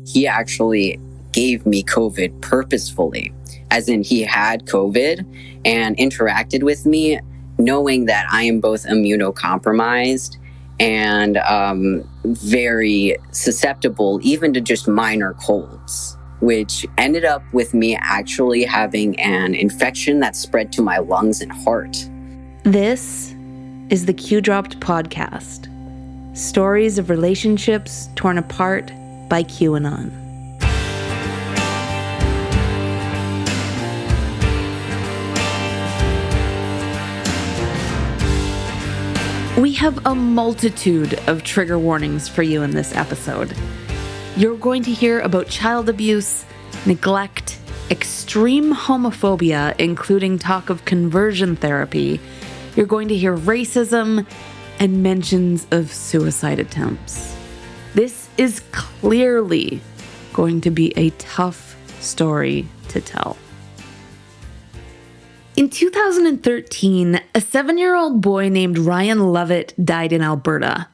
he actually gave me COVID purposefully, as in he had COVID and interacted with me knowing that I am both immunocompromised and very susceptible even to just minor colds, which ended up with me actually having an infection that spread to my lungs and heart. This is the Q Dropped podcast. Stories of relationships torn apart by QAnon. We have a multitude of trigger warnings for you in this episode. You're going to hear about child abuse, neglect, extreme homophobia, including talk of conversion therapy. You're going to hear racism and mentions of suicide attempts. This is clearly going to be a tough story to tell. In 2013, a 7-year-old boy named Ryan Lovett died in Alberta.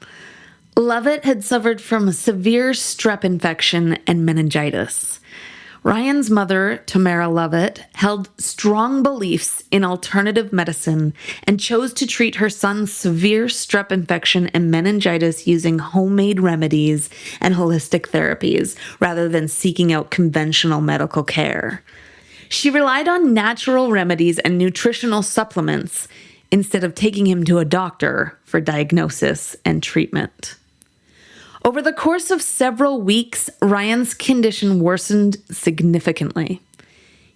Lovett had suffered from a severe strep infection and meningitis. Ryan's mother, Tamara Lovett, held strong beliefs in alternative medicine and chose to treat her son's severe strep infection and meningitis using homemade remedies and holistic therapies rather than seeking out conventional medical care. She relied on natural remedies and nutritional supplements instead of taking him to a doctor for diagnosis and treatment. Over the course of several weeks, Ryan's condition worsened significantly.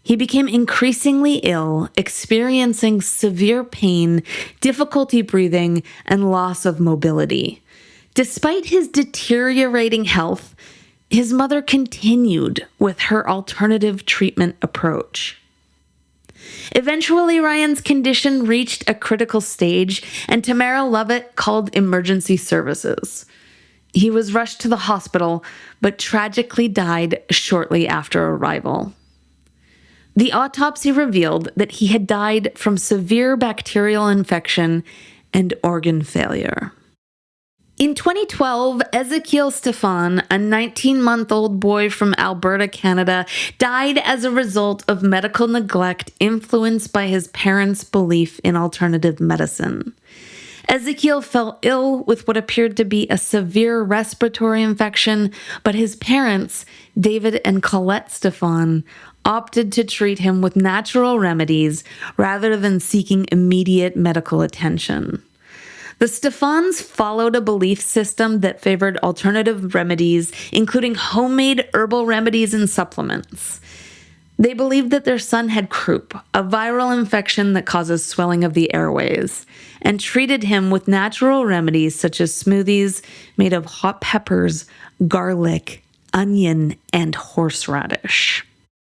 He became increasingly ill, experiencing severe pain, difficulty breathing, and loss of mobility. Despite his deteriorating health, his mother continued with her alternative treatment approach. Eventually, Ryan's condition reached a critical stage, and Tamara Lovett called emergency services. He was rushed to the hospital, but tragically died shortly after arrival. The autopsy revealed that he had died from severe bacterial infection and organ failure. In 2012, Ezekiel Stefan, a 19-month-old boy from Alberta, Canada, died as a result of medical neglect influenced by his parents' belief in alternative medicine. Ezekiel fell ill with what appeared to be a severe respiratory infection, but his parents, David and Colette Stefan, opted to treat him with natural remedies rather than seeking immediate medical attention. The Stefans followed a belief system that favored alternative remedies, including homemade herbal remedies and supplements. They believed that their son had croup, a viral infection that causes swelling of the airways, and treated him with natural remedies such as smoothies made of hot peppers, garlic, onion, and horseradish.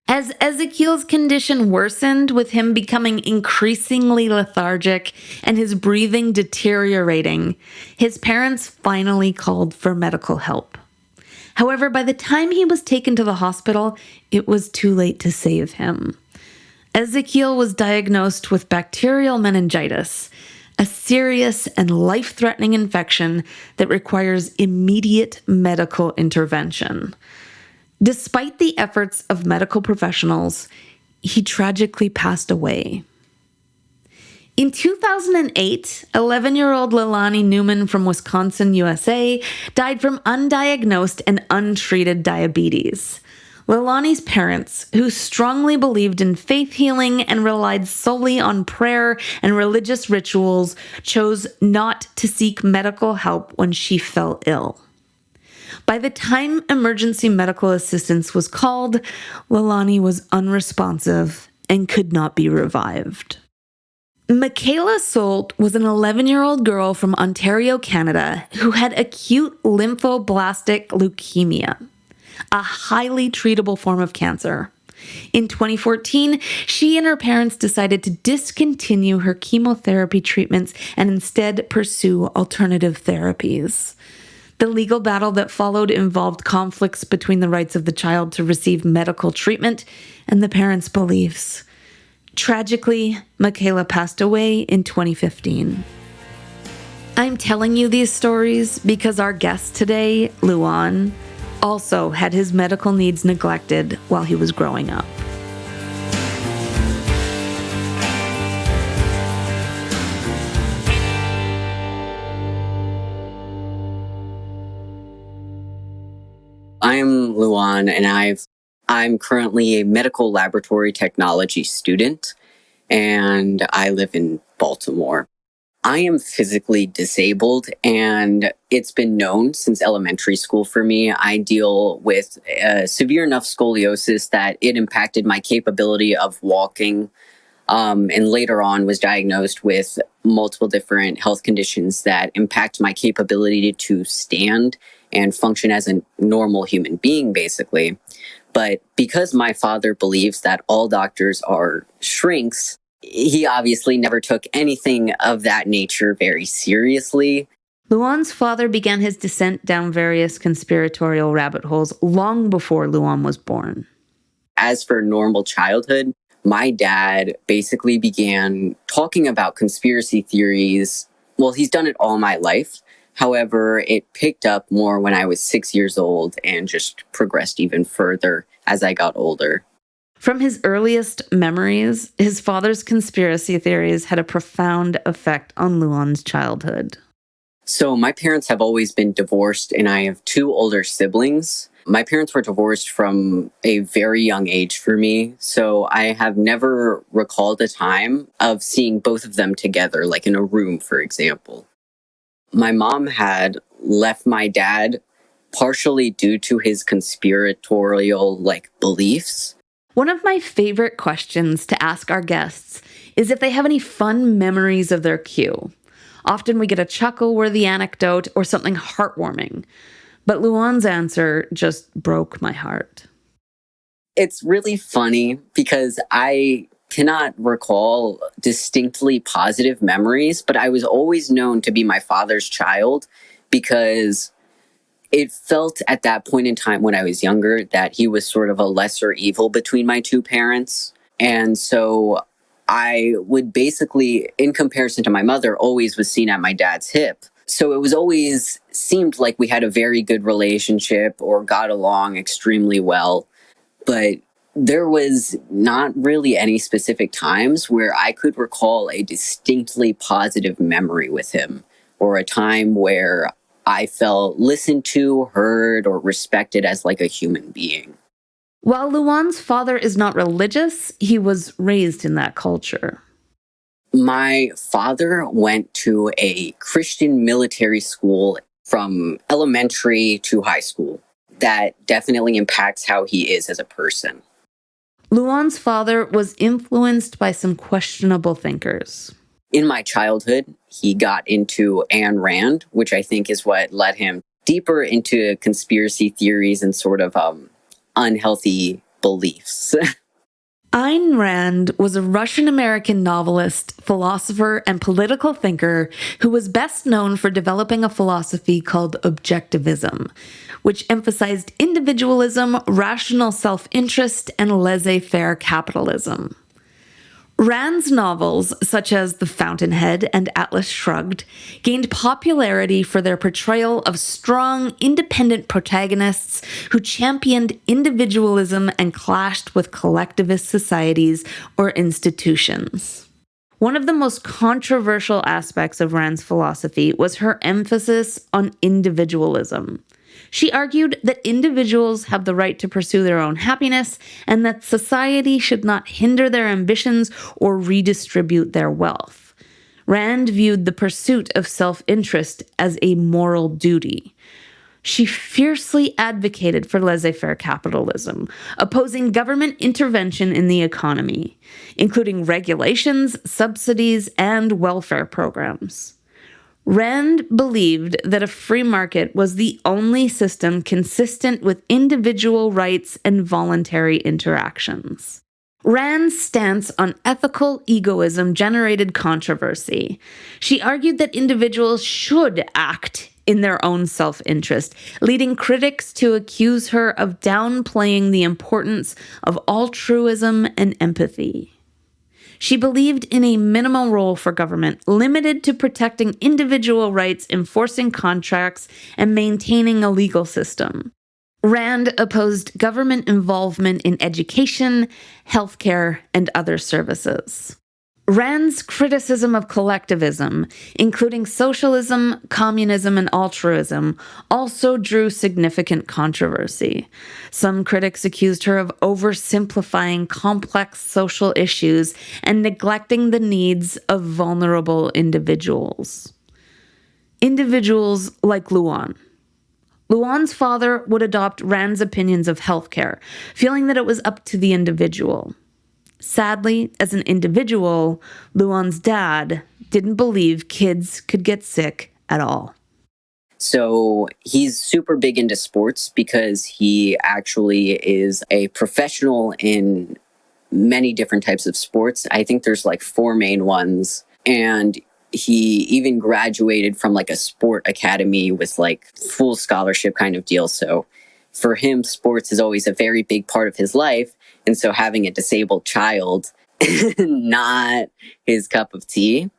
As Ezekiel's condition worsened, with him becoming increasingly lethargic and his breathing deteriorating, his parents finally called for medical help. However, by the time he was taken to the hospital, it was too late to save him. Ezekiel was diagnosed with bacterial meningitis, a serious and life-threatening infection that requires immediate medical intervention. Despite the efforts of medical professionals, he tragically passed away. In 2008, 11-year-old Leilani Newman from Wisconsin, USA, died from undiagnosed and untreated diabetes. Leilani's parents, who strongly believed in faith healing and relied solely on prayer and religious rituals, chose not to seek medical help when she fell ill. By the time emergency medical assistance was called, Leilani was unresponsive and could not be revived. Michaela Solt was an 11-year-old girl from Ontario, Canada, who had acute lymphoblastic leukemia, a highly treatable form of cancer. In 2014, she and her parents decided to discontinue her chemotherapy treatments and instead pursue alternative therapies. The legal battle that followed involved conflicts between the rights of the child to receive medical treatment and the parents' beliefs. Tragically, Michaela passed away in 2015. I'm telling you these stories because our guest today, Luan, also had his medical needs neglected while he was growing up. I'm Luan, and I'm currently a medical laboratory technology student, and I live in Baltimore. I am physically disabled, and it's been known since elementary school for me. I deal with severe enough scoliosis that it impacted my capability of walking, and later on was diagnosed with multiple different health conditions that impact my capability to stand and function as a normal human being, basically. But because my father believes that all doctors are shrinks, he obviously never took anything of that nature very seriously. Luan's father began his descent down various conspiratorial rabbit holes long before Luan was born. As for normal childhood, my dad basically began talking about conspiracy theories. Well, he's done it all my life. However, it picked up more when I was 6 years old and just progressed even further as I got older. From his earliest memories, his father's conspiracy theories had a profound effect on Luan's childhood. So my parents have always been divorced, and I have two older siblings. My parents were divorced from a very young age for me, so I have never recalled a time of seeing both of them together, like in a room, for example. My mom had left my dad partially due to his conspiratorial, beliefs. One of my favorite questions to ask our guests is if they have any fun memories of their Q. Often we get a chuckle-worthy anecdote or something heartwarming. But Luan's answer just broke my heart. It's really funny because I cannot recall distinctly positive memories, but I was always known to be my father's child because it felt at that point in time when I was younger that he was sort of a lesser evil between my two parents. And so I would basically, in comparison to my mother, always was seen at my dad's hip. So it was always seemed like we had a very good relationship or got along extremely well. But there was not really any specific times where I could recall a distinctly positive memory with him or a time where I felt listened to, heard, or respected as like a human being. While Luan's father is not religious, he was raised in that culture. My father went to a Christian military school from elementary to high school. That definitely impacts how he is as a person. Luan's father was influenced by some questionable thinkers. In my childhood, he got into Ayn Rand, which I think is what led him deeper into conspiracy theories and sort of unhealthy beliefs. Ayn Rand was a Russian-American novelist, philosopher, and political thinker who was best known for developing a philosophy called objectivism, which emphasized individualism, rational self-interest, and laissez-faire capitalism. Rand's novels, such as The Fountainhead and Atlas Shrugged, gained popularity for their portrayal of strong, independent protagonists who championed individualism and clashed with collectivist societies or institutions. One of the most controversial aspects of Rand's philosophy was her emphasis on individualism. She argued that individuals have the right to pursue their own happiness and that society should not hinder their ambitions or redistribute their wealth. Rand viewed the pursuit of self-interest as a moral duty. She fiercely advocated for laissez-faire capitalism, opposing government intervention in the economy, including regulations, subsidies, and welfare programs. Rand believed that a free market was the only system consistent with individual rights and voluntary interactions. Rand's stance on ethical egoism generated controversy. She argued that individuals should act in their own self-interest, leading critics to accuse her of downplaying the importance of altruism and empathy. She believed in a minimal role for government, limited to protecting individual rights, enforcing contracts, and maintaining a legal system. Rand opposed government involvement in education, healthcare, and other services. Rand's criticism of collectivism, including socialism, communism, and altruism, also drew significant controversy. Some critics accused her of oversimplifying complex social issues and neglecting the needs of vulnerable individuals. Individuals like Luan. Luan's father would adopt Rand's opinions of healthcare, feeling that it was up to the individual. Sadly, as an individual, Luan's dad didn't believe kids could get sick at all. So he's super big into sports because he actually is a professional in many different types of sports. I think there's like 4 main ones. And he even graduated from like a sport academy with like full scholarship kind of deal. So for him, sports is always a very big part of his life. And so having a disabled child, not his cup of tea,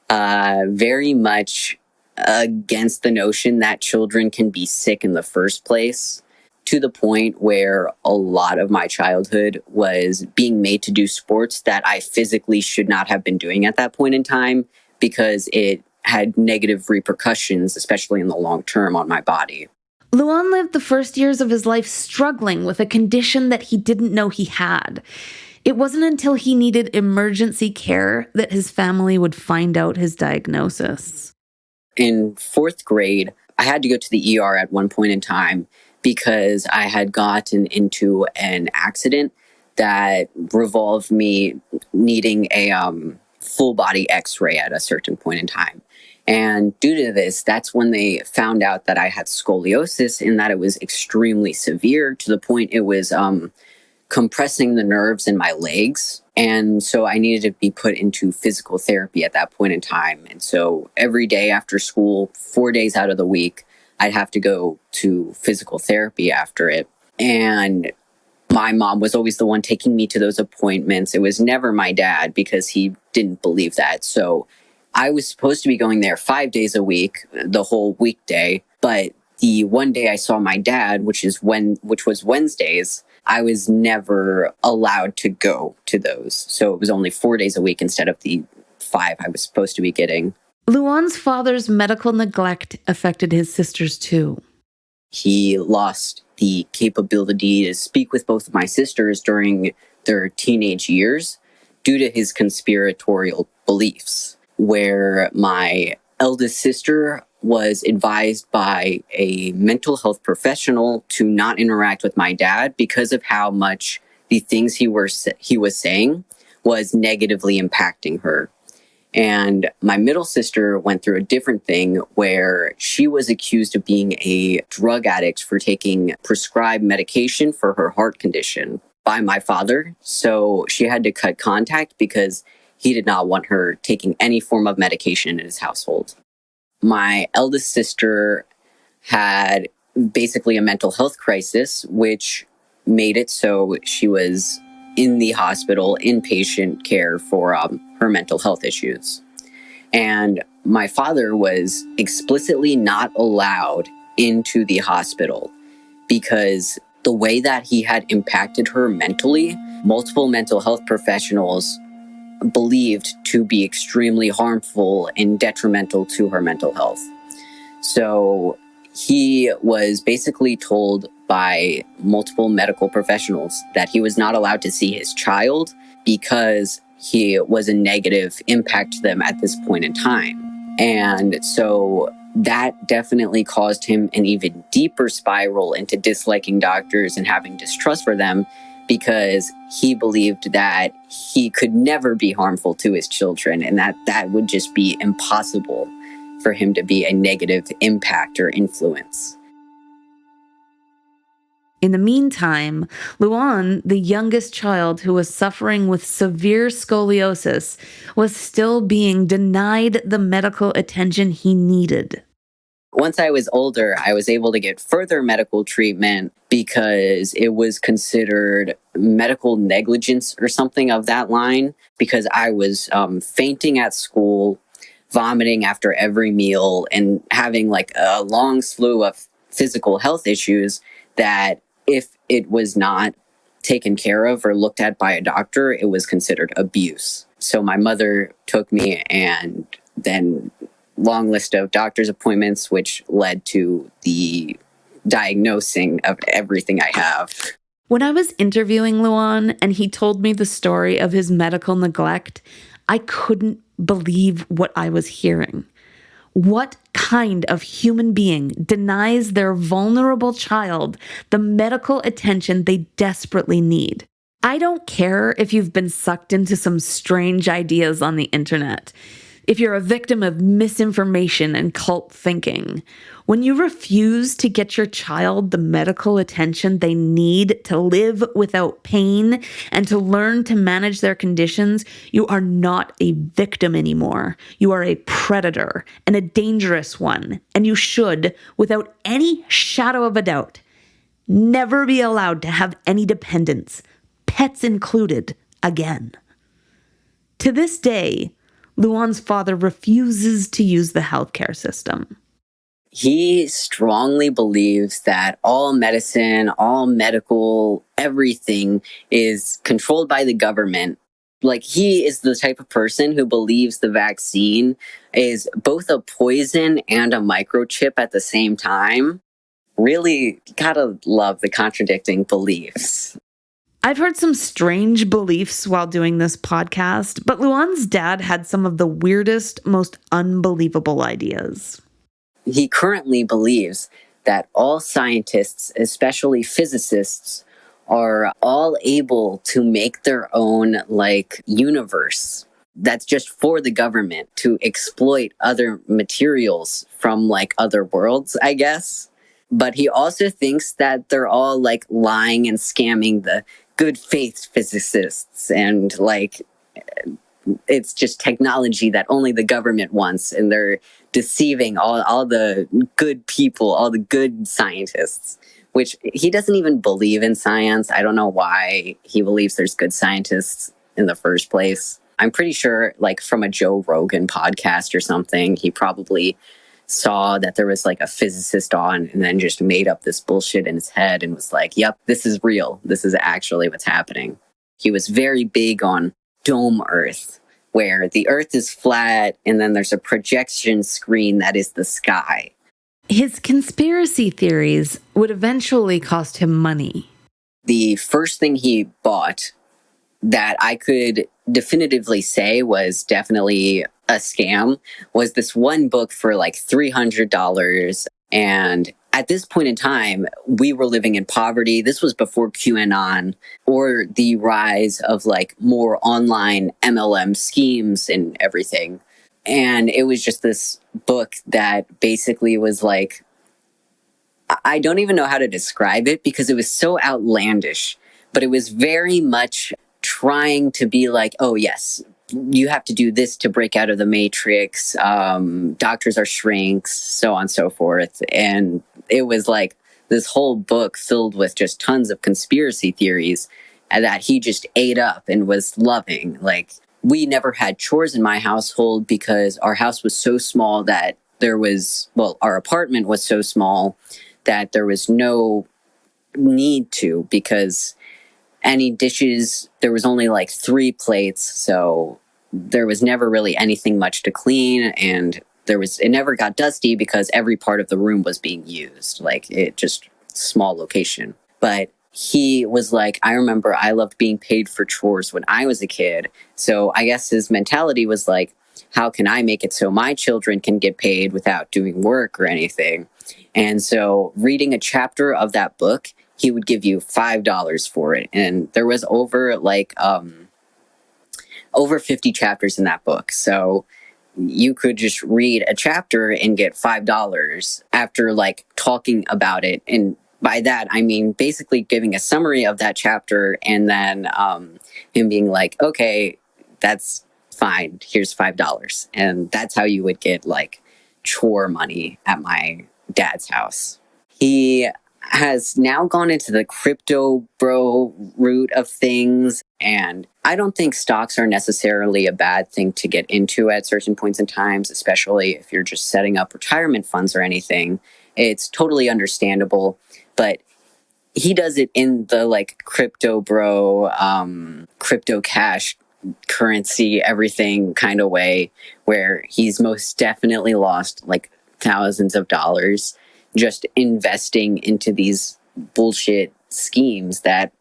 very much against the notion that children can be sick in the first place, to the point where a lot of my childhood was being made to do sports that I physically should not have been doing at that point in time because it had negative repercussions, especially in the long term, on my body. Luan lived the first years of his life struggling with a condition that he didn't know he had. It wasn't until he needed emergency care that his family would find out his diagnosis. In 4th grade, I had to go to the ER at one point in time because I had gotten into an accident that revolved me needing a full body x-ray at a certain point in time. And due to this, that's when they found out that I had scoliosis and that it was extremely severe to the point it was compressing the nerves in my legs. And so I needed to be put into physical therapy at that point in time. And so every day after school, 4 days out of the week, I'd have to go to physical therapy after it. And my mom was always the one taking me to those appointments. It was never my dad because he didn't believe that. So I was supposed to be going there 5 days a week, the whole weekday. But the one day I saw my dad, which was Wednesdays, I was never allowed to go to those. So it was only 4 days a week instead of the 5 I was supposed to be getting. Luan's father's medical neglect affected his sisters too. He lost the capability to speak with both of my sisters during their teenage years due to his conspiratorial beliefs, where my eldest sister was advised by a mental health professional to not interact with my dad because of how much the things he was saying was negatively impacting her. And my middle sister went through a different thing where she was accused of being a drug addict for taking prescribed medication for her heart condition by my father. So she had to cut contact because he did not want her taking any form of medication in his household. My eldest sister had basically a mental health crisis, which made it so she was in the hospital, inpatient care for her mental health issues. And my father was explicitly not allowed into the hospital because the way that he had impacted her mentally, multiple mental health professionals believed to be extremely harmful and detrimental to her mental health. So he was basically told by multiple medical professionals that he was not allowed to see his child because he was a negative impact to them at this point in time. And so that definitely caused him an even deeper spiral into disliking doctors and having distrust for them, because he believed that he could never be harmful to his children and that would just be impossible for him to be a negative impact or influence. In the meantime, Luan, the youngest child who was suffering with severe scoliosis, was still being denied the medical attention he needed. Once I was older, I was able to get further medical treatment because it was considered medical negligence or something of that line, because I was fainting at school, vomiting after every meal, and having like a long slew of physical health issues that if it was not taken care of or looked at by a doctor, it was considered abuse. So my mother took me, and then long list of doctor's appointments, which led to the diagnosing of everything I have. When I was interviewing Luan and he told me the story of his medical neglect, I couldn't believe what I was hearing. What kind of human being denies their vulnerable child the medical attention they desperately need? I don't care if you've been sucked into some strange ideas on the internet, if you're a victim of misinformation and cult thinking. When you refuse to get your child the medical attention they need to live without pain and to learn to manage their conditions, you are not a victim anymore. You are a predator, and a dangerous one, and you should, without any shadow of a doubt, never be allowed to have any dependents, pets included, again. To this day, Luan's father refuses to use the healthcare system. He strongly believes that all medicine, all medical, everything is controlled by the government. Like, he is the type of person who believes the vaccine is both a poison and a microchip at the same time. Really gotta love the contradicting beliefs. I've heard some strange beliefs while doing this podcast, but Luan's dad had some of the weirdest, most unbelievable ideas. He currently believes that all scientists, especially physicists, are all able to make their own, universe that's just for the government to exploit other materials from, other worlds, I guess. But he also thinks that they're all, lying and scamming the good faith physicists, and, it's just technology that only the government wants, and they're deceiving all the good people, all the good scientists, which he doesn't even believe in science. I don't know why he believes there's good scientists in the first place. I'm pretty sure, from a Joe Rogan podcast or something, he probably saw that there was a physicist on and then just made up this bullshit in his head and was like, yep, this is real. This is actually what's happening. He was very big on dome Earth, where the Earth is flat and then there's a projection screen that is the sky. His conspiracy theories would eventually cost him money. The first thing he bought that I could definitively say was definitely a scam was this one book for $300. And at this point in time, we were living in poverty. This was before QAnon or the rise of more online MLM schemes and everything. And it was just this book that basically was I don't even know how to describe it because it was so outlandish, but it was very much trying to be oh yes, you have to do this to break out of the matrix. Doctors are shrinks, so on and so forth. And it was this whole book filled with just tons of conspiracy theories that he just ate up and was loving. We never had chores in my household because our house was so small that our apartment was so small that there was no need to, because any dishes, there was only 3 plates, so there was never really anything much to clean, and it never got dusty because every part of the room was being used. It just small location. But he was I remember I loved being paid for chores when I was a kid. So I guess his mentality was how can I make it so my children can get paid without doing work or anything? And so reading a chapter of that book, he would give you $5 for it. And there was over 50 chapters in that book. So you could just read a chapter and get $5 after talking about it. And by that, I mean basically giving a summary of that chapter and then him being okay, that's fine. Here's $5. And that's how you would get chore money at my dad's house. He has now gone into the crypto bro route of things, and I don't think stocks are necessarily a bad thing to get into at certain points in times, especially if you're just setting up retirement funds or anything. It's totally understandable, but he does it in the like crypto bro, crypto cash currency, everything kind of way, where he's most definitely lost like thousands of dollars just investing into these bullshit schemes that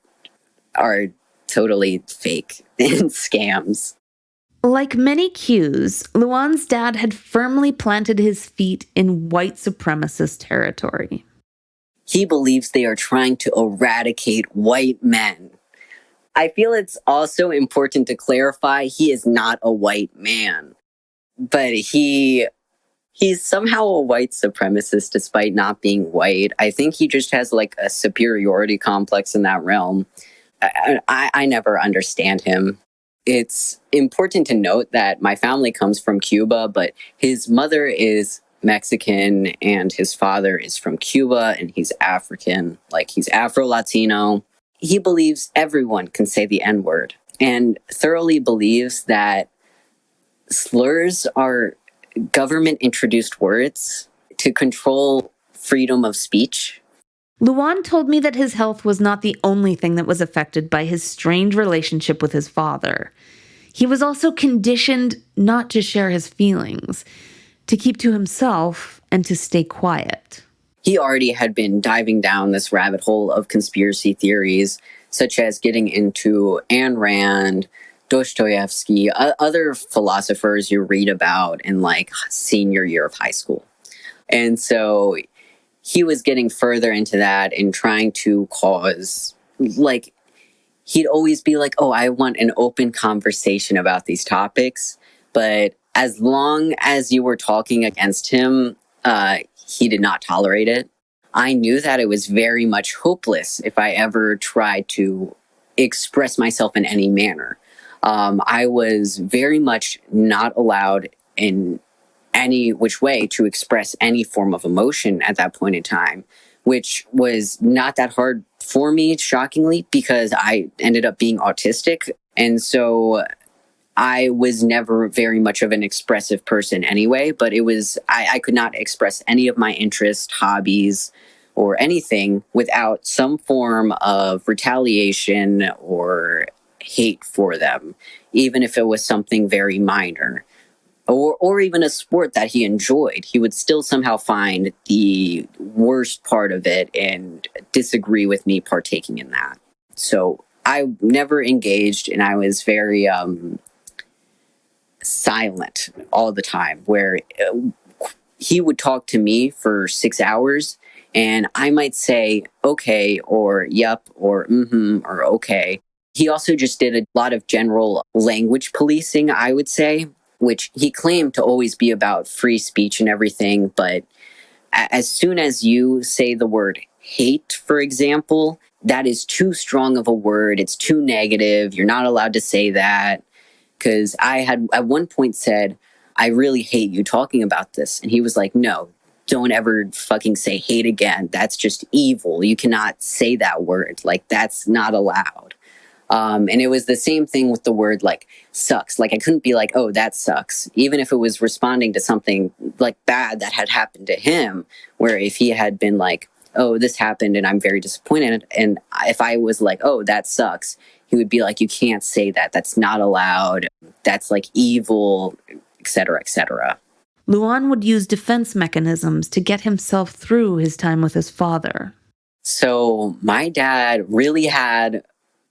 are totally fake and scams. Like many Qs, Luan's dad had firmly planted his feet in white supremacist territory. He believes they are trying to eradicate white men. I feel it's also important to clarify he is not a white man, but he's somehow a white supremacist despite not being white. I think he just has like a superiority complex in that realm. I never understand him. It's important to note that my family comes from Cuba, but his mother is Mexican and his father is from Cuba and he's African, like he's Afro-Latino. He believes everyone can say the N-word and thoroughly believes that slurs are government-introduced words to control freedom of speech. Luan told me that his health was not the only thing that was affected by his strained relationship with his father. He was also conditioned not to share his feelings, to keep to himself, and to stay quiet. He already had been diving down this rabbit hole of conspiracy theories, such as getting into Ayn Rand, Dostoevsky, other philosophers you read about in like senior year of high school. And so he was getting further into that and trying to cause, like, he'd always be like, oh, I want an open conversation about these topics. But as long as you were talking against him, he did not tolerate it. I knew that it was very much hopeless if I ever tried to express myself in any manner. I was very much not allowed in any which way to express any form of emotion at that point in time, which was not that hard for me, shockingly, because I ended up being autistic. And so I was never very much of an expressive person anyway, but I could not express any of my interests, hobbies, or anything without some form of retaliation or hate for them, even if it was something very minor. Or even a sport that he enjoyed, he would still somehow find the worst part of it and disagree with me partaking in that. So I never engaged, and I was very silent all the time, where he would talk to me for 6 hours, and I might say, okay, or yep, or mm-hmm, or okay. He also just did a lot of general language policing, I would say, which he claimed to always be about free speech and everything. But as soon as you say the word hate, for example, that is too strong of a word. It's too negative. You're not allowed to say that. Because I had at one point said, I really hate you talking about this. And he was like, no, don't ever fucking say hate again. That's just evil. You cannot say that word. Like, that's not allowed. And it was the same thing with the word, like, sucks. Like, I couldn't be like, oh, that sucks. Even if it was responding to something, like, bad that had happened to him, where if he had been like, oh, this happened and I'm very disappointed. And if I was like, oh, that sucks, he would be like, you can't say that. That's not allowed. That's, like, evil, etc., etc. Luan would use defense mechanisms to get himself through his time with his father. So my dad really had...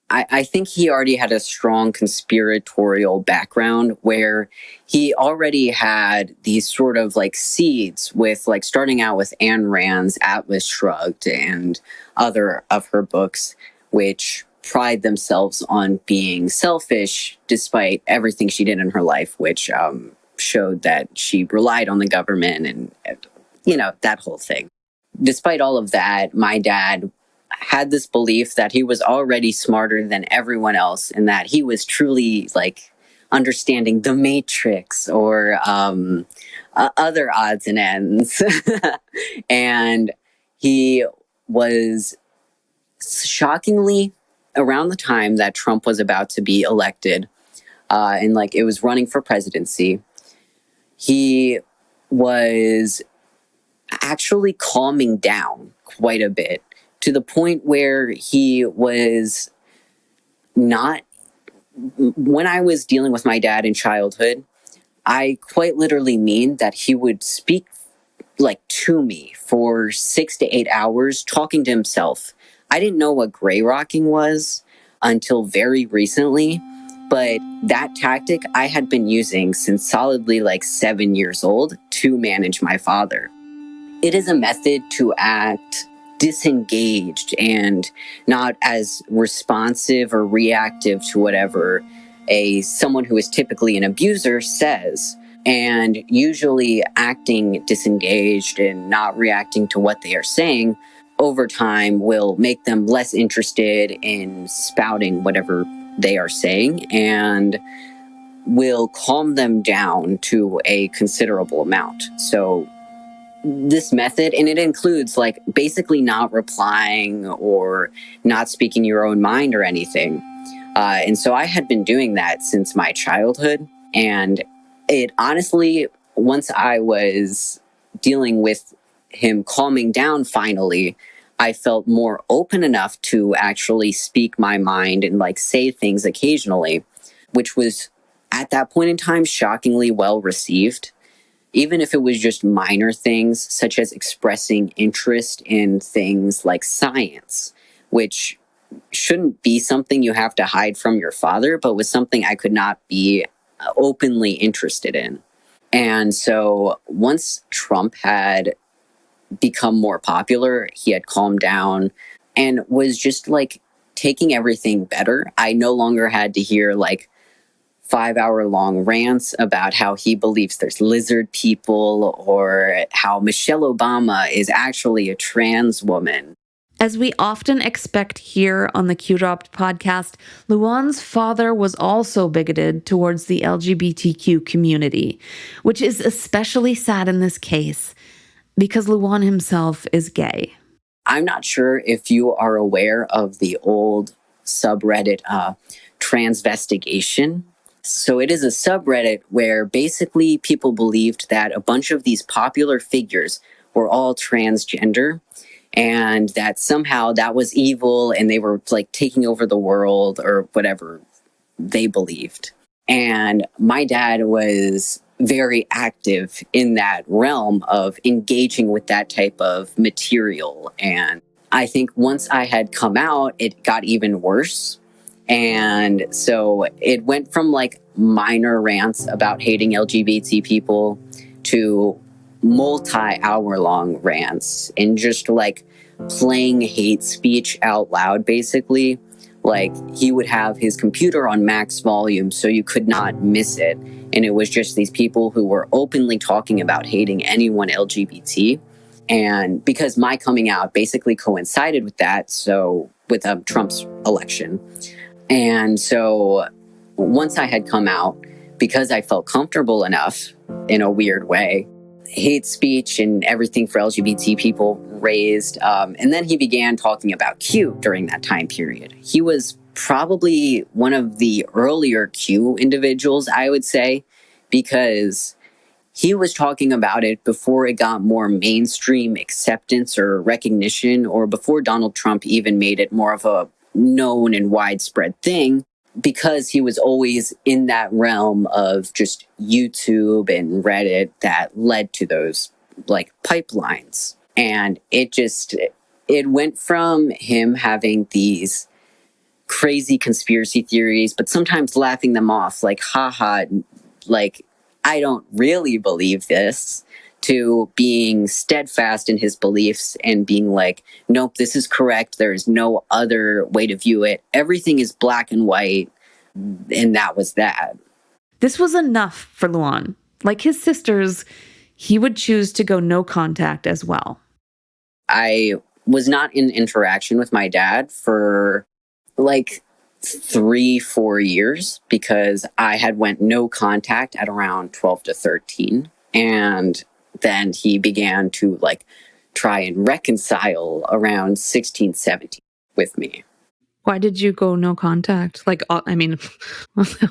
I think he already had a strong conspiratorial background where he already had these sort of like seeds with like starting out with Ayn Rand's Atlas Shrugged and other of her books, which pride themselves on being selfish despite everything she did in her life, which showed that she relied on the government and, you know, that whole thing. Despite all of that, my dad had this belief that he was already smarter than everyone else and that he was truly like understanding the Matrix or other odds and ends. And he was shockingly around the time that Trump was about to be elected and like it was running for presidency, he was actually calming down quite a bit to the point where he was not. When I was dealing with my dad in childhood, I quite literally mean that he would speak like to me for 6 to 8 hours talking to himself. I didn't know what gray rocking was until very recently, but that tactic I had been using since solidly like 7 years old to manage my father. It is a method to act disengaged and not as responsive or reactive to whatever someone who is typically an abuser says, and usually acting disengaged and not reacting to what they are saying over time will make them less interested in spouting whatever they are saying and will calm them down to a considerable amount. So this method, and it includes like basically not replying or not speaking your own mind or anything. And so I had been doing that since my childhood. And it honestly, once I was dealing with him calming down finally, I felt more open enough to actually speak my mind and like say things occasionally, which was at that point in time shockingly well received. Even if it was just minor things, such as expressing interest in things like science, which shouldn't be something you have to hide from your father, but was something I could not be openly interested in. And so once Trump had become more popular, he had calmed down and was just like taking everything better. I no longer had to hear like 5-hour-long rants about how he believes there's lizard people or how Michelle Obama is actually a trans woman. As we often expect here on the Q-Dropped podcast, Luan's father was also bigoted towards the LGBTQ community, which is especially sad in this case because Luan himself is gay. I'm not sure if you are aware of the old subreddit Transvestigation. So it is a subreddit where basically people believed that a bunch of these popular figures were all transgender and that somehow that was evil and they were like taking over the world or whatever they believed. And my dad was very active in that realm of engaging with that type of material. And I think once I had come out, it got even worse. And so it went from like minor rants about hating LGBT people to multi-hour-long rants and just like playing hate speech out loud, basically. Like he would have his computer on max volume so you could not miss it. And it was just these people who were openly talking about hating anyone LGBT. And because my coming out basically coincided with that, so with Trump's election. And so once I had come out, because I felt comfortable enough in a weird way, hate speech and everything for LGBT people raised. And then he began talking about Q during that time period. He was probably one of the earlier Q individuals, I would say, because he was talking about it before it got more mainstream acceptance or recognition, or before Donald Trump even made it more of a known and widespread thing, because he was always in that realm of just YouTube and Reddit that led to those like pipelines. And it went from him having these crazy conspiracy theories, but sometimes laughing them off, like, haha, like, I don't really believe this, to being steadfast in his beliefs and being like, nope, this is correct. There is no other way to view it. Everything is black and white. And that was that. This was enough for Luan. Like his sisters, he would choose to go no contact as well. I was not in interaction with my dad for like 3-4 years because I had went no contact at around 12 to 13. And then he began to like try and reconcile around 16, 17 with me. Why did you go no contact? Like, I mean,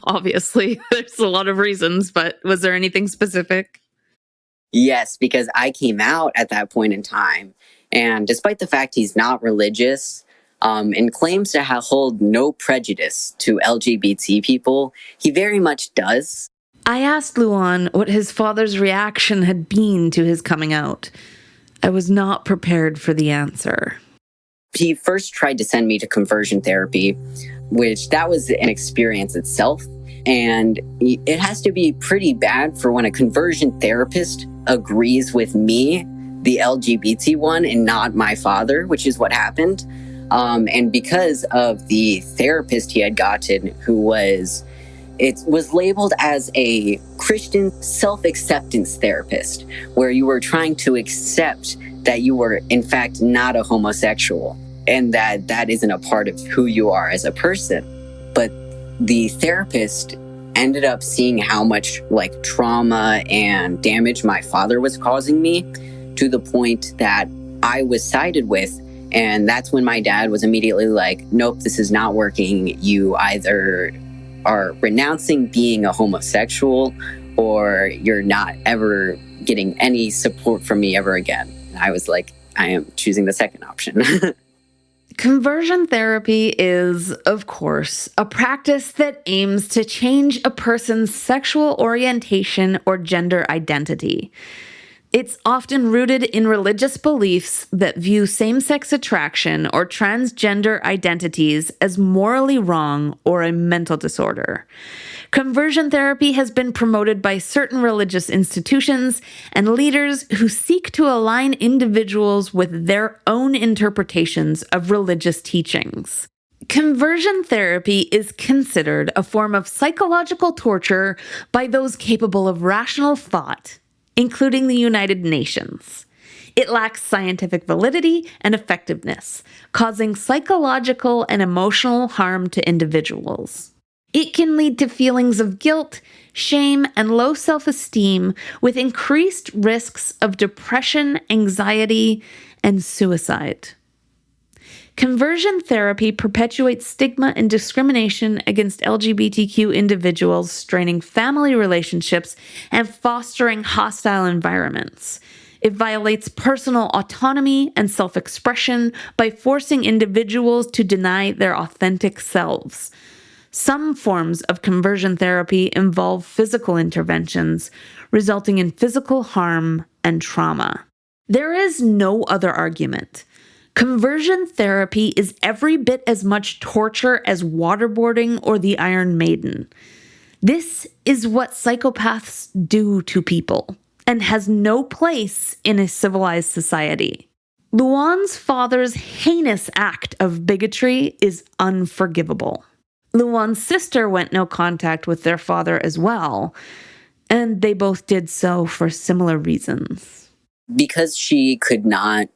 obviously there's a lot of reasons, but was there anything specific? Yes, because I came out at that point in time And despite the fact he's not religious, and claims to hold no prejudice to LGBT people, he very much does. I asked Luan what his father's reaction had been to his coming out. I was not prepared for the answer. He first tried to send me to conversion therapy, which that was an experience itself. And it has to be pretty bad for when a conversion therapist agrees with me, the LGBT one, and not my father, which is what happened. And because of the therapist he had gotten, it was labeled as a Christian self-acceptance therapist, where you were trying to accept that you were, in fact, not a homosexual, and that isn't a part of who you are as a person. But the therapist ended up seeing how much trauma and damage my father was causing me, to the point that I was sided with. And that's when my dad was immediately like, nope, this is not working. You either are renouncing being a homosexual, or you're not ever getting any support from me ever again. And I was like, I am choosing the second option. Conversion therapy is, of course, a practice that aims to change a person's sexual orientation or gender identity. It's often rooted in religious beliefs that view same-sex attraction or transgender identities as morally wrong or a mental disorder. Conversion therapy has been promoted by certain religious institutions and leaders who seek to align individuals with their own interpretations of religious teachings. Conversion therapy is considered a form of psychological torture by those capable of rational thought, including the United Nations. It lacks scientific validity and effectiveness, causing psychological and emotional harm to individuals. It can lead to feelings of guilt, shame, and low self-esteem, with increased risks of depression, anxiety, and suicide. Conversion therapy perpetuates stigma and discrimination against LGBTQ individuals, straining family relationships and fostering hostile environments. It violates personal autonomy and self-expression by forcing individuals to deny their authentic selves. Some forms of conversion therapy involve physical interventions, resulting in physical harm and trauma. There is no other argument. Conversion therapy is every bit as much torture as waterboarding or the Iron Maiden. This is what psychopaths do to people, and has no place in a civilized society. Luan's father's heinous act of bigotry is unforgivable. Luan's sister went no contact with their father as well, and they both did so for similar reasons. Because she could not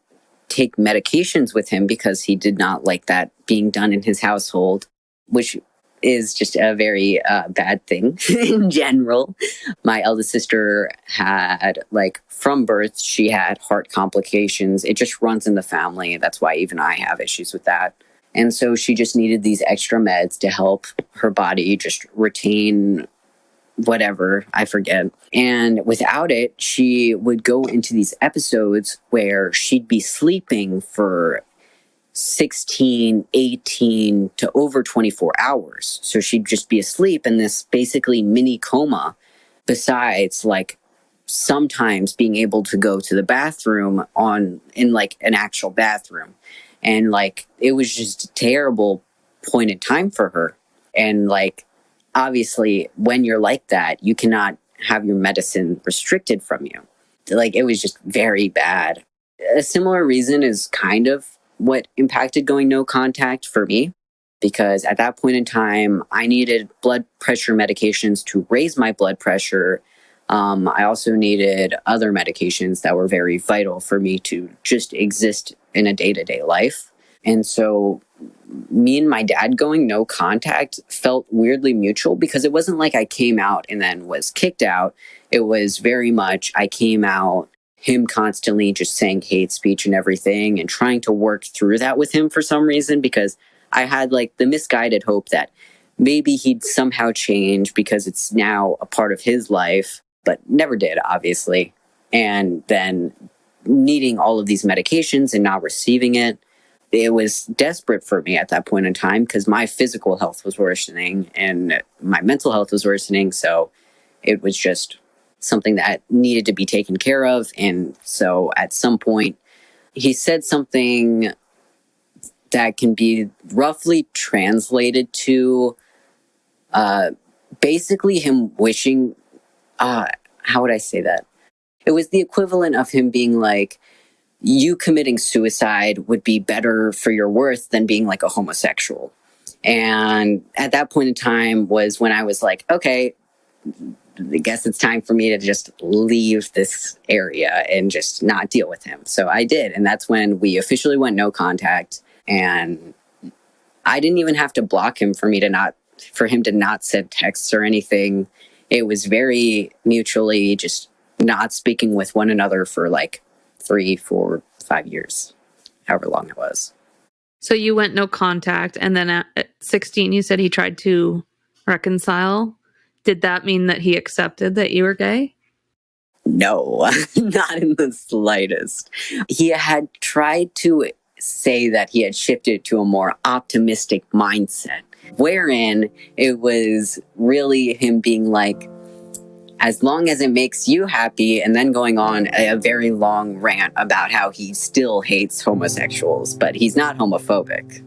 take medications with him because he did not like that being done in his household, which is just a very bad thing in general. My eldest sister had, from birth, she had heart complications. It just runs in the family. That's why even I have issues with that. And so she just needed these extra meds to help her body just retain whatever, I forget. And without it, she would go into these episodes where she'd be sleeping for 16, 18 to over 24 hours. So she'd just be asleep in this basically mini coma, besides sometimes being able to go to the bathroom in an actual bathroom. And it was just a terrible point in time for her. And obviously when you're like that, you cannot have your medicine restricted from you. It was just very bad. A similar reason is kind of what impacted going no contact for me, because at that point in time, I needed blood pressure medications to raise my blood pressure. I also needed other medications that were very vital for me to just exist in a day-to-day life. And so me and my dad going no contact felt weirdly mutual, because it wasn't like I came out and then was kicked out. It was very much I came out, him constantly just saying hate speech and everything, and trying to work through that with him for some reason, because I had the misguided hope that maybe he'd somehow change because it's now a part of his life, but never did, obviously. And then needing all of these medications and not receiving it. It was desperate for me at that point in time because my physical health was worsening and my mental health was worsening. So it was just something that needed to be taken care of. And so at some point, he said something that can be roughly translated to basically him wishing, how would I say that? It was the equivalent of him being like, you committing suicide would be better for your worth than being like a homosexual. And at that point in time was when I was like, okay, I guess it's time for me to just leave this area and just not deal with him. So I did. And that's when we officially went no contact. And I didn't even have to block him for him to not send texts or anything. It was very mutually just not speaking with one another for like 3, 4, 5 years, however long it was. So you went no contact, and then at 16, you said he tried to reconcile. Did that mean that he accepted that you were gay? No, not in the slightest. He had tried to say that he had shifted to a more optimistic mindset, wherein it was really him being like, as long as it makes you happy, and then going on a very long rant about how he still hates homosexuals, but he's not homophobic.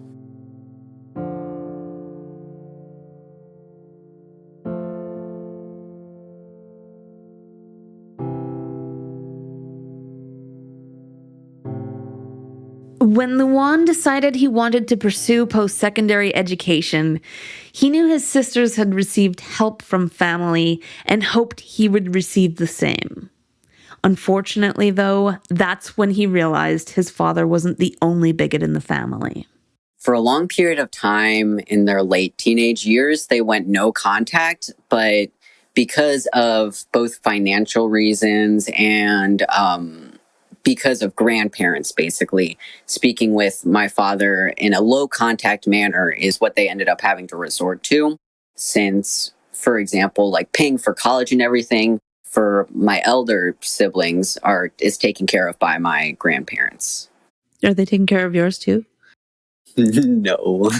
When Luan decided he wanted to pursue post-secondary education, he knew his sisters had received help from family and hoped he would receive the same. Unfortunately, though, that's when he realized his father wasn't the only bigot in the family. For a long period of time in their late teenage years, they went no contact, but because of both financial reasons and because of grandparents, basically, speaking with my father in a low contact manner is what they ended up having to resort to. Since, for example, like paying for college and everything for my elder siblings is taken care of by my grandparents. Are they taking care of yours too? No.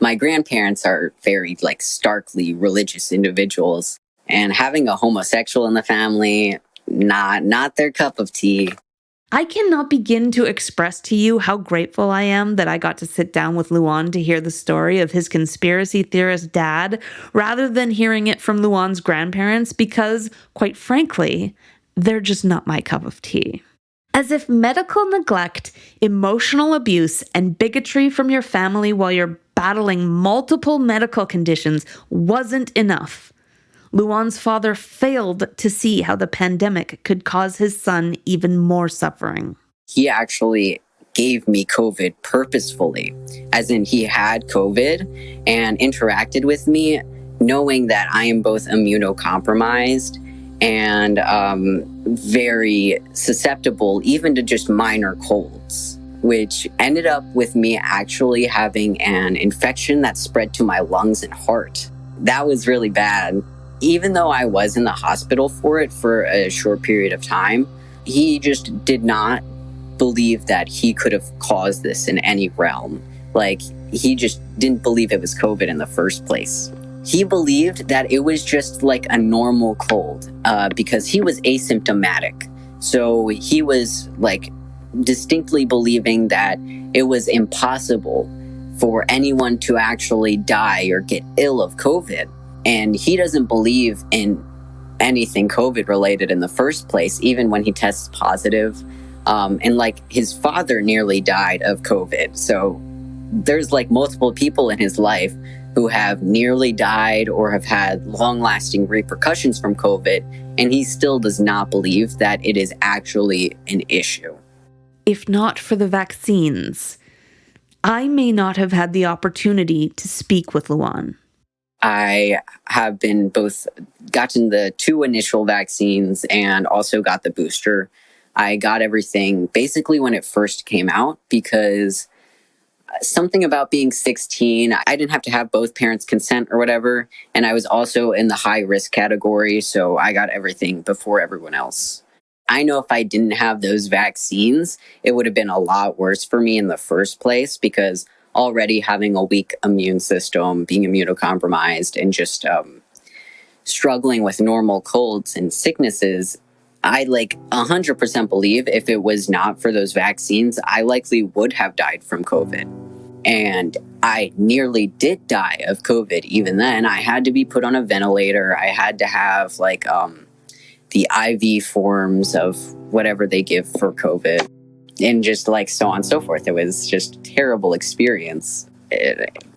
My grandparents are very like starkly religious individuals, and having a homosexual in the family, not their cup of tea. I cannot begin to express to you how grateful I am that I got to sit down with Luan to hear the story of his conspiracy theorist dad, rather than hearing it from Luan's grandparents, because, quite frankly, they're just not my cup of tea. As if medical neglect, emotional abuse, and bigotry from your family while you're battling multiple medical conditions wasn't enough, Luan's father failed to see how the pandemic could cause his son even more suffering. He actually gave me COVID purposefully, as in he had COVID and interacted with me knowing that I am both immunocompromised and very susceptible even to just minor colds, which ended up with me actually having an infection that spread to my lungs and heart. That was really bad. Even though I was in the hospital for it for a short period of time, he just did not believe that he could have caused this in any realm. Like, he just didn't believe it was COVID in the first place. He believed that it was just like a normal cold because he was asymptomatic. So he was like distinctly believing that it was impossible for anyone to actually die or get ill of COVID. And he doesn't believe in anything COVID related in the first place, even when he tests positive. And like his father nearly died of COVID. So there's like multiple people in his life who have nearly died or have had long lasting repercussions from COVID. And he still does not believe that it is actually an issue. If not for the vaccines, I may not have had the opportunity to speak with Luan. I have been gotten the 2 initial vaccines and also got the booster. I got everything basically when it first came out because something about being 16, I didn't have to have both parents' consent or whatever. And I was also in the high risk category, so I got everything before everyone else. I know if I didn't have those vaccines, it would have been a lot worse for me in the first place, because already having a weak immune system, being immunocompromised, and just struggling with normal colds and sicknesses, I 100% believe if it was not for those vaccines, I likely would have died from COVID. And I nearly did die of COVID even then. I had to be put on a ventilator. I had to have the IV forms of whatever they give for COVID, and just so on and so forth. It was just a terrible experience.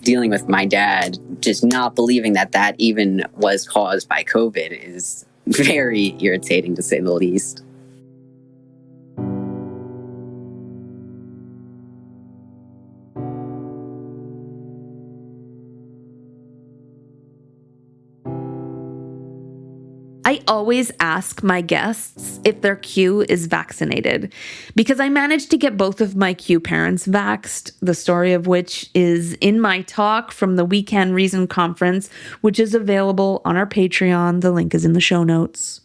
Dealing with my dad, just not believing that even was caused by COVID, is very irritating, to say the least. I always ask my guests if their Q is vaccinated, because I managed to get both of my Q parents vaxxed, the story of which is in my talk from the We Can Reason conference, which is available on our Patreon. The link is in the show notes.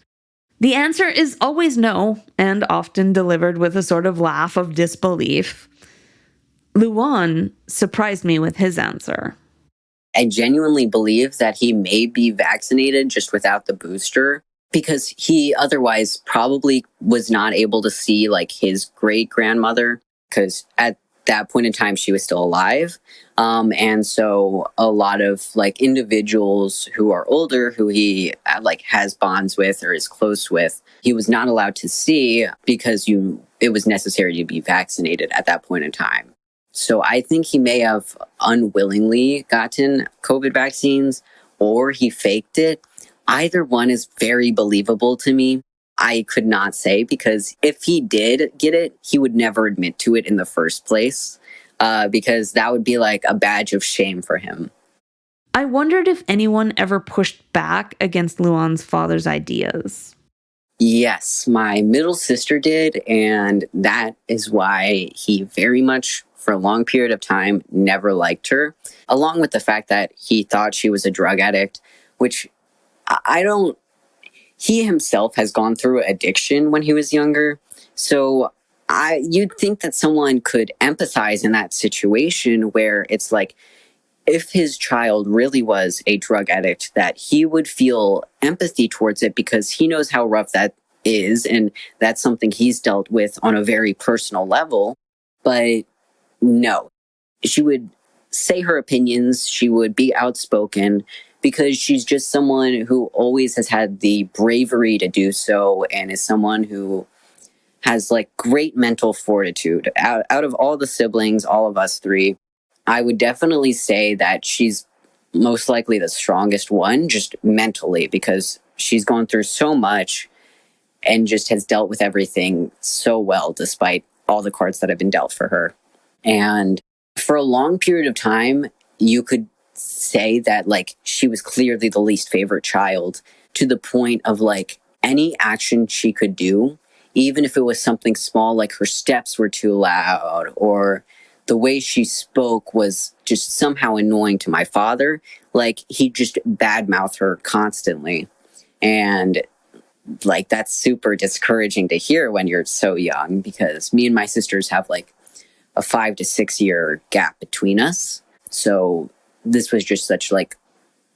The answer is always no, and often delivered with a sort of laugh of disbelief. Luan surprised me with his answer. I genuinely believe that he may be vaccinated just without the booster, because he otherwise probably was not able to see his great grandmother, because at that point in time she was still alive. And so a lot of individuals who are older, who he has bonds with or is close with, he was not allowed to see because it was necessary to be vaccinated at that point in time. So I think he may have unwillingly gotten COVID vaccines, or he faked it. Either one is very believable to me. I could not say, because if he did get it, he would never admit to it in the first place, because that would be a badge of shame for him. I wondered if anyone ever pushed back against Luan's father's ideas. Yes, my middle sister did, and that is why he very much, for a long period of time, never liked her, along with the fact that he thought she was a drug addict, which he himself has gone through addiction when he was younger. So you'd think that someone could empathize in that situation, where it's if his child really was a drug addict, that he would feel empathy towards it, because he knows how rough that is, and that's something he's dealt with on a very personal level. But no, she would say her opinions. She would be outspoken, because she's just someone who always has had the bravery to do so, and is someone who has great mental fortitude. Out of all the siblings, all of us three, I would definitely say that she's most likely the strongest one, just mentally, because she's gone through so much and just has dealt with everything so well, despite all the cards that have been dealt for her. And for a long period of time, you could say that she was clearly the least favorite child, to the point of any action she could do, even if it was something small, her steps were too loud, or the way she spoke was just somehow annoying to my father, he'd just badmouth her constantly. And that's super discouraging to hear when you're so young, because me and my sisters have a 5 to 6 year gap between us. So this was just such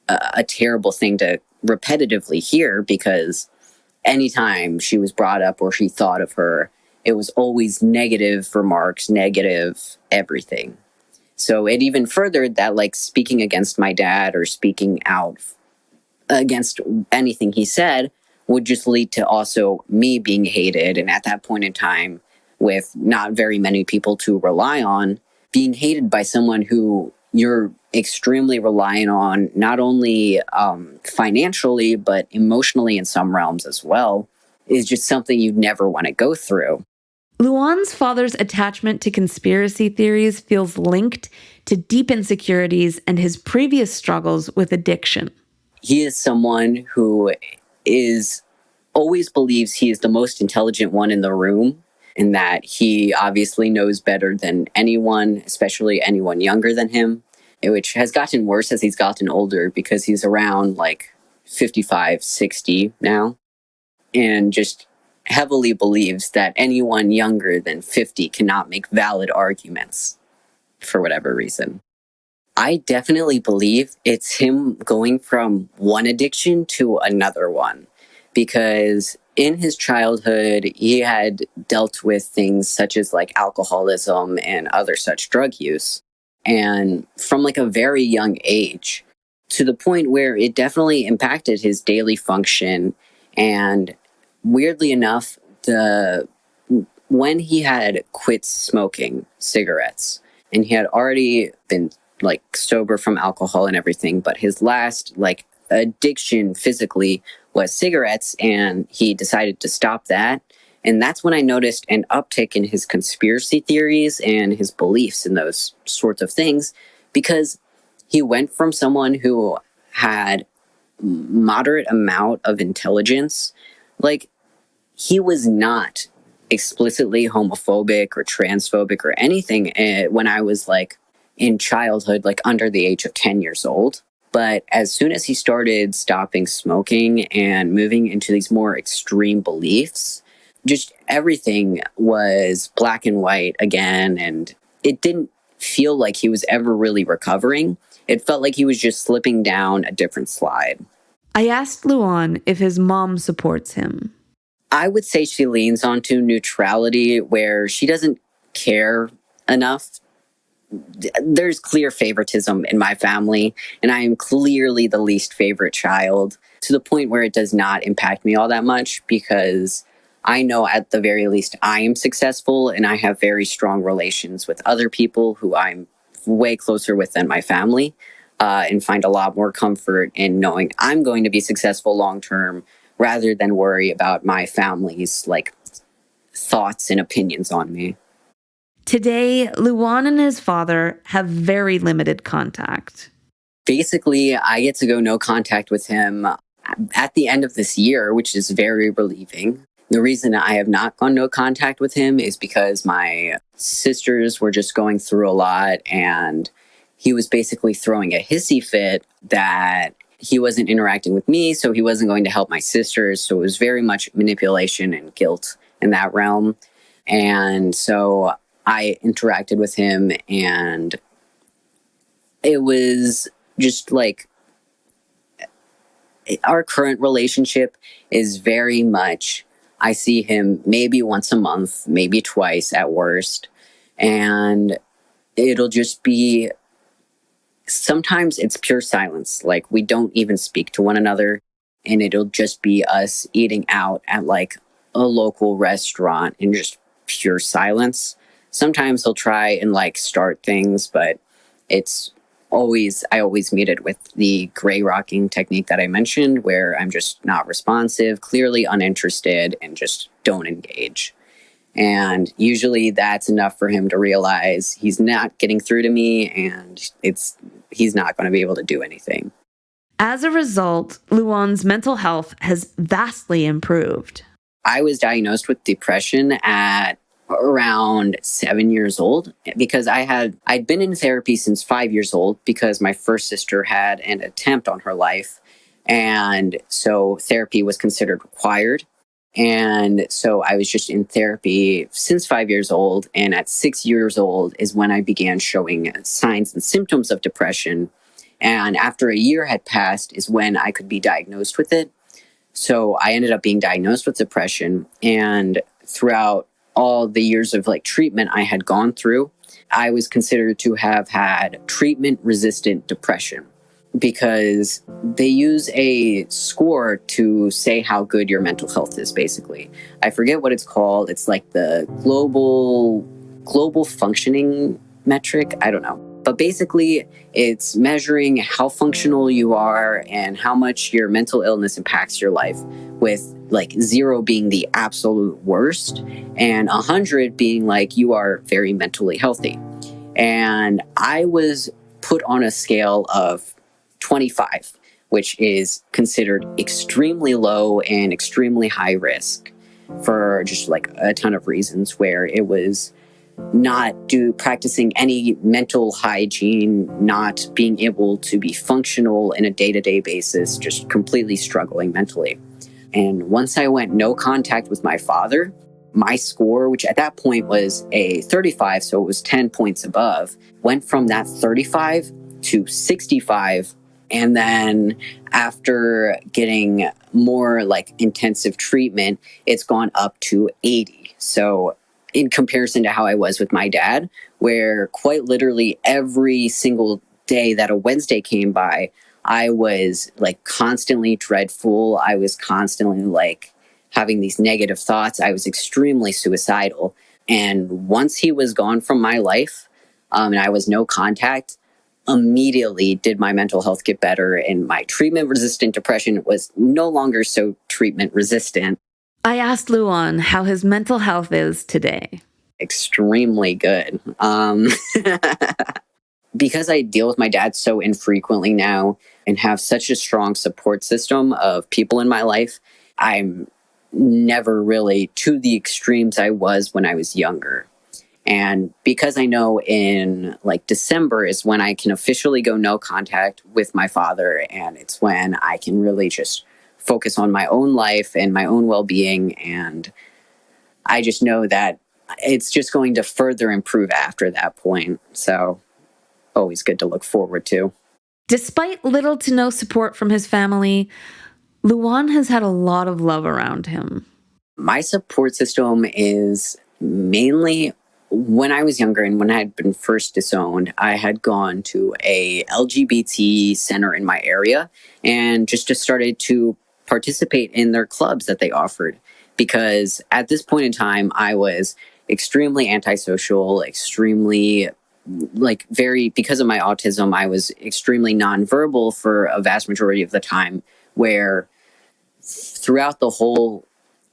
a terrible thing to repetitively hear, because anytime she was brought up or he thought of her, it was always negative remarks, negative everything. So it even furthered that speaking against my dad, or speaking out against anything he said, would just lead to also me being hated. And at that point in time, with not very many people to rely on, being hated by someone who you're extremely reliant on, not only financially, but emotionally in some realms as well, is just something you'd never want to go through. Luan's father's attachment to conspiracy theories feels linked to deep insecurities and his previous struggles with addiction. He is someone who always believes he is the most intelligent one in the room, and that he obviously knows better than anyone, especially anyone younger than him, which has gotten worse as he's gotten older, because he's around 55, 60 now. And just heavily believes that anyone younger than 50 cannot make valid arguments for whatever reason. I definitely believe it's him going from one addiction to another one, because in his childhood, he had dealt with things such as like alcoholism and other such drug use. And from like a very young age, to the point where it definitely impacted his daily function. And weirdly enough, when he had quit smoking cigarettes, and he had already been like sober from alcohol and everything, but his last like addiction physically was cigarettes, and he decided to stop that. And that's when I noticed an uptick in his conspiracy theories and his beliefs in those sorts of things, because he went from someone who had moderate amount of intelligence. Like, he was not explicitly homophobic or transphobic or anything when I was like in childhood, like under the age of 10 years old. But as soon as he started stopping smoking and moving into these more extreme beliefs, just everything was black and white again. And it didn't feel like he was ever really recovering. It felt like he was just slipping down a different slide. I asked Luan if his mom supports him. I would say she leans onto neutrality, where she doesn't care enough. There's clear favoritism in my family, and I am clearly the least favorite child, to the point where it does not impact me all that much, because I know at the very least I am successful, and I have very strong relations with other people who I'm way closer with than my family, and find a lot more comfort in knowing I'm going to be successful long term, rather than worry about my family's like thoughts and opinions on me. Today, Luan and his father have very limited contact. Basically, I get to go no contact with him at the end of this year, which is very relieving. The reason I have not gone no contact with him is because my sisters were just going through a lot, and he was basically throwing a hissy fit that he wasn't interacting with me, so he wasn't going to help my sisters. So it was very much manipulation and guilt in that realm. And so I interacted with him, and it was just like, our current relationship is very much, I see him maybe once a month, maybe twice at worst. And it'll just be, sometimes it's pure silence. Like, we don't even speak to one another, and it'll just be us eating out at like a local restaurant in just pure silence. Sometimes he'll try and like start things, but I always meet it with the gray rocking technique that I mentioned, where I'm just not responsive, clearly uninterested, and just don't engage. And usually that's enough for him to realize he's not getting through to me, and he's not going to be able to do anything. As a result, Luan's mental health has vastly improved. I was diagnosed with depression at around 7 years old, because I'd been in therapy since 5 years old, because my first sister had an attempt on her life. And so therapy was considered required. And so I was just in therapy since 5 years old. And at 6 years old is when I began showing signs and symptoms of depression. And after a year had passed is when I could be diagnosed with it. So I ended up being diagnosed with depression. And throughout all the years of like treatment I had gone through, I was considered to have had treatment-resistant depression, because they use a score to say how good your mental health is, basically. I forget what it's called. It's like the global functioning metric. I don't know. But basically, it's measuring how functional you are and how much your mental illness impacts your life, with like 0 being the absolute worst and 100 being like you are very mentally healthy. And I was put on a scale of 25, which is considered extremely low and extremely high risk for just like a ton of reasons, where it was not practicing any mental hygiene, not being able to be functional in a day-to-day basis, just completely struggling mentally. And once I went no contact with my father, my score, which at that point was a 35, so it was 10 points above, went from that 35 to 65. And then after getting more like intensive treatment, it's gone up to 80. So in comparison to how I was with my dad, where quite literally every single day that a Wednesday came by, I was like constantly dreadful. I was constantly like having these negative thoughts. I was extremely suicidal. And once he was gone from my life, and I was no contact, immediately did my mental health get better, and my treatment-resistant depression was no longer so treatment-resistant. I asked Luan how his mental health is today. Extremely good. Because I deal with my dad so infrequently now and have such a strong support system of people in my life, I'm never really to the extremes I was when I was younger. And because I know in like December is when I can officially go no contact with my father, and it's when I can really just focus on my own life and my own well-being. And I just know that it's just going to further improve after that point. So always good to look forward to. Despite little to no support from his family, Luan has had a lot of love around him. My support system is mainly when I was younger and when I had been first disowned, I had gone to a LGBT center in my area and just started to participate in their clubs that they offered. Because at this point in time, I was extremely antisocial, extremely because of my autism, I was extremely nonverbal for a vast majority of the time, where throughout the whole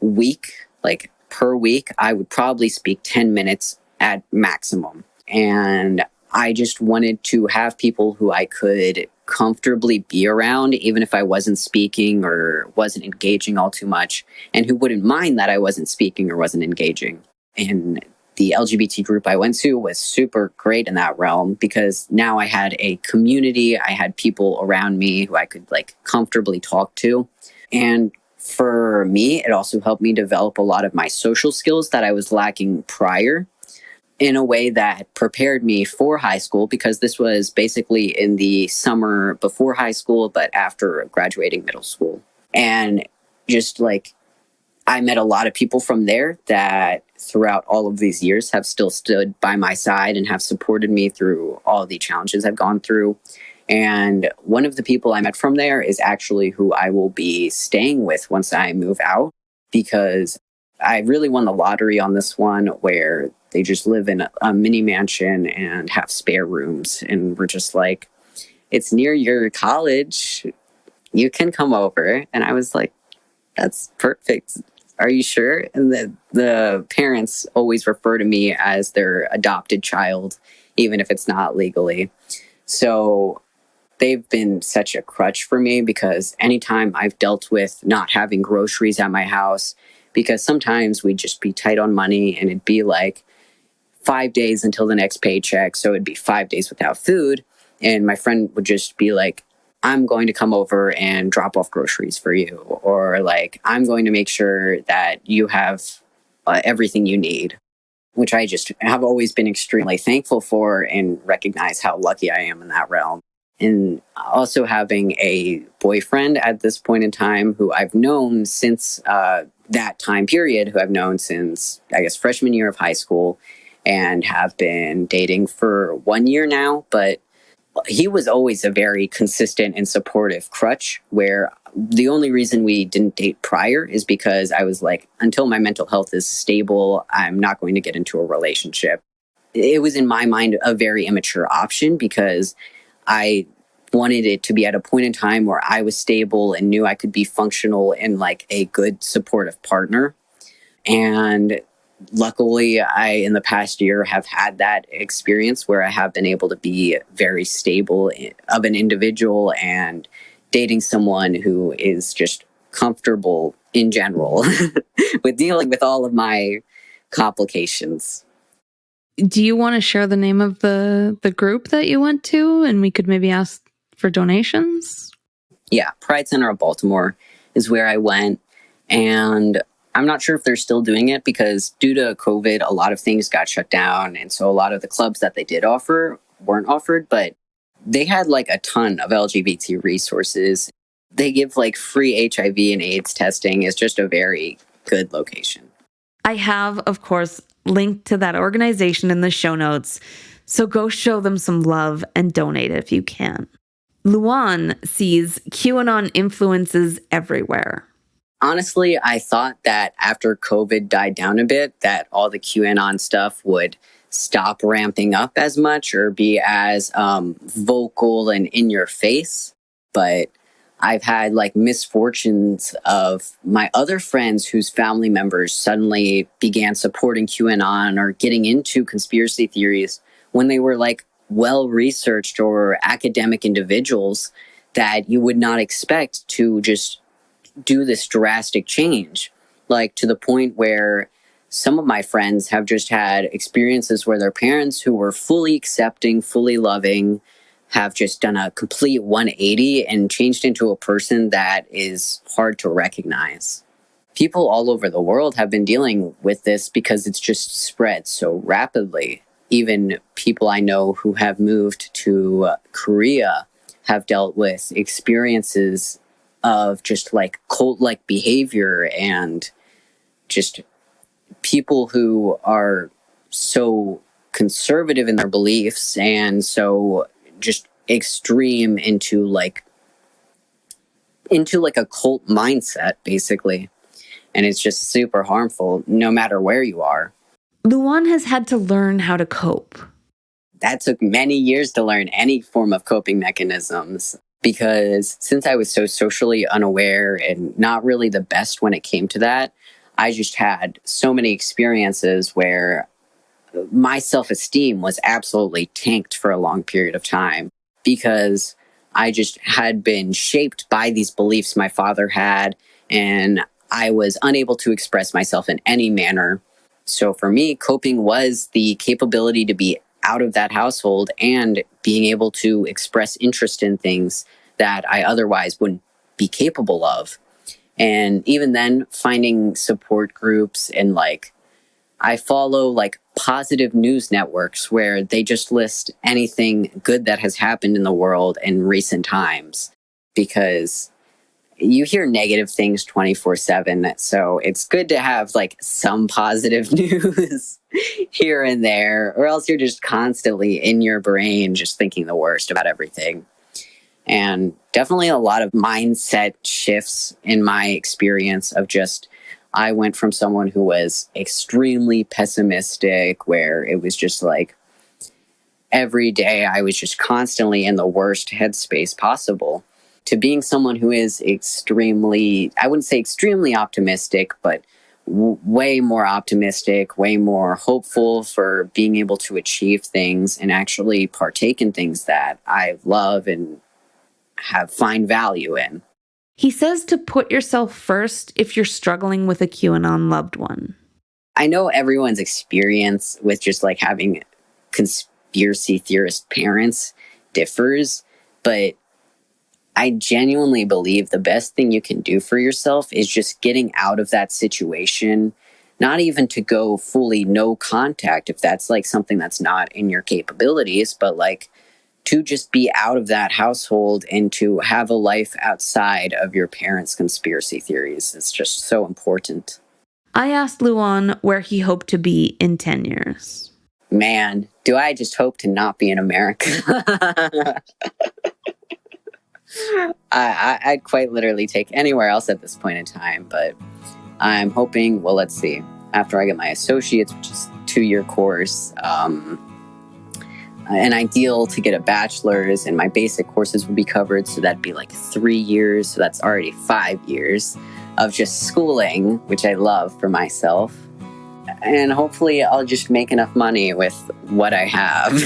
week, like per week, I would probably speak 10 minutes at maximum. And I just wanted to have people who I could comfortably be around, even if I wasn't speaking or wasn't engaging all too much, and who wouldn't mind that I wasn't speaking or wasn't engaging. And the LGBT group I went to was super great in that realm, because now I had a community, I had people around me who I could like comfortably talk to. And for me, it also helped me develop a lot of my social skills that I was lacking prior, in a way that prepared me for high school, because this was basically in the summer before high school, but after graduating middle school. And just like, I met a lot of people from there that throughout all of these years have still stood by my side and have supported me through all the challenges I've gone through. And one of the people I met from there is actually who I will be staying with once I move out, because I really won the lottery on this one, where they just live in a mini mansion and have spare rooms. And we're just like, it's near your college, you can come over. And I was like, that's perfect. Are you sure? And the parents always refer to me as their adopted child, even if it's not legally. So they've been such a crutch for me, because anytime I've dealt with not having groceries at my house, because sometimes we'd just be tight on money and it'd be like 5 days until the next paycheck. So it'd be 5 days without food. And my friend would just be like, I'm going to come over and drop off groceries for you. Or like, I'm going to make sure that you have everything you need, which I just have always been extremely thankful for and recognize how lucky I am in that realm. And also having a boyfriend at this point in time who I've known since that time period, who I've known since, I guess, freshman year of high school, and have been dating for 1 year now. But he was always a very consistent and supportive crutch, where the only reason we didn't date prior is because I was like, until my mental health is stable, I'm not going to get into a relationship. It was in my mind a very immature option, because I wanted it to be at a point in time where I was stable and knew I could be functional and like a good supportive partner. And luckily, I, in the past year, have had that experience where I have been able to be very stable of an individual and dating someone who is just comfortable in general with dealing with all of my complications. Do you want to share the name of the group that you went to, and we could maybe ask for donations? Yeah, Pride Center of Baltimore is where I went. And I'm not sure if they're still doing it because due to COVID, a lot of things got shut down. And so a lot of the clubs that they did offer weren't offered, but they had like a ton of LGBT resources. They give like free HIV and AIDS testing. It's just a very good location. I have, of course, linked to that organization in the show notes, so go show them some love and donate if you can. Luan sees QAnon influences everywhere. Honestly, I thought that after COVID died down a bit, that all the QAnon stuff would stop ramping up as much or be as vocal and in your face. But I've had like misfortunes of my other friends whose family members suddenly began supporting QAnon or getting into conspiracy theories when they were like well-researched or academic individuals that you would not expect to just do this drastic change, like to the point where some of my friends have just had experiences where their parents who were fully accepting, fully loving, have just done a complete 180 and changed into a person that is hard to recognize. People all over the world have been dealing with this because it's just spread so rapidly. Even people I know who have moved to Korea have dealt with experiences of just like cult-like behavior and just people who are so conservative in their beliefs and so just extreme into like a cult mindset, basically. And it's just super harmful no matter where you are. Luan has had to learn how to cope. That took many years to learn any form of coping mechanisms. Because since I was so socially unaware and not really the best when it came to that, I just had so many experiences where my self-esteem was absolutely tanked for a long period of time because I just had been shaped by these beliefs my father had, and I was unable to express myself in any manner. So for me, coping was the capability to be out of that household and being able to express interest in things that I otherwise wouldn't be capable of. And even then, finding support groups and like, I follow like positive news networks where they just list anything good that has happened in the world in recent times, because you hear negative things 24/7. So it's good to have like some positive news here and there, or else you're just constantly in your brain just thinking the worst about everything. And definitely a lot of mindset shifts in my experience of just, I went from someone who was extremely pessimistic, where it was just like every day I was just constantly in the worst headspace possible, to being someone who is extremely, I wouldn't say extremely optimistic, but way more optimistic, way more hopeful for being able to achieve things and actually partake in things that I love and find value in. He says to put yourself first if you're struggling with a QAnon loved one. I know everyone's experience with just like having conspiracy theorist parents differs, but I genuinely believe the best thing you can do for yourself is just getting out of that situation, not even to go fully no contact if that's like something that's not in your capabilities, but like to just be out of that household and to have a life outside of your parents' conspiracy theories. It's just so important. I asked Luan where he hoped to be in 10 years. Man, do I just hope to not be in America. I'd quite literally take anywhere else at this point in time, but I'm hoping, well, let's see, after I get my associates, which is a 2-year course, an ideal to get a bachelor's, and my basic courses will be covered, so that'd be like 3 years, so that's already 5 years of just schooling, which I love for myself. And hopefully I'll just make enough money with what I have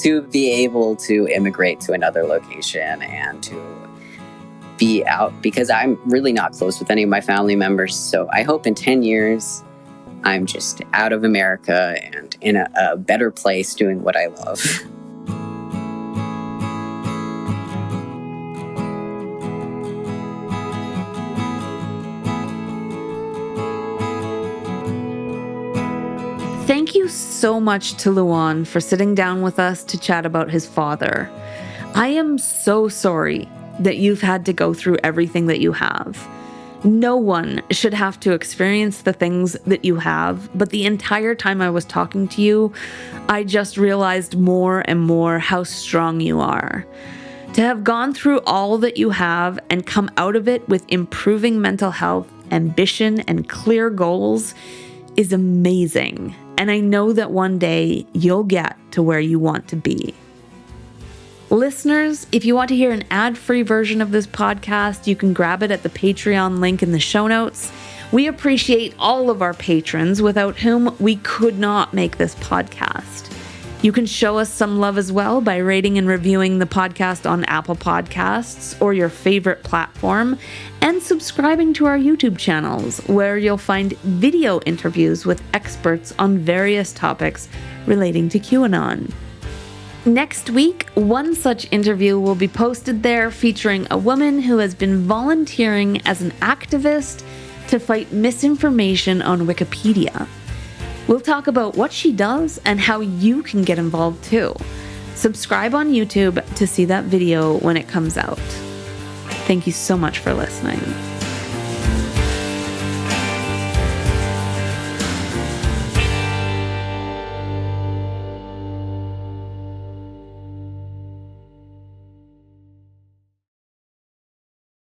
to be able to immigrate to another location and to be out, because I'm really not close with any of my family members. So I hope in 10 years I'm just out of America and in a better place doing what I love. Thank you so much to Luan for sitting down with us to chat about his father. I am so sorry that you've had to go through everything that you have. No one should have to experience the things that you have, but the entire time I was talking to you, I just realized more and more how strong you are. To have gone through all that you have and come out of it with improving mental health, ambition, and clear goals is amazing. And I know that one day you'll get to where you want to be. Listeners, if you want to hear an ad-free version of this podcast, you can grab it at the Patreon link in the show notes. We appreciate all of our patrons, without whom we could not make this podcast. You can show us some love as well by rating and reviewing the podcast on Apple Podcasts or your favorite platform, and subscribing to our YouTube channels, where you'll find video interviews with experts on various topics relating to QAnon. Next week, one such interview will be posted there, featuring a woman who has been volunteering as an activist to fight misinformation on Wikipedia. We'll talk about what she does and how you can get involved too. Subscribe on YouTube to see that video when it comes out. Thank you so much for listening.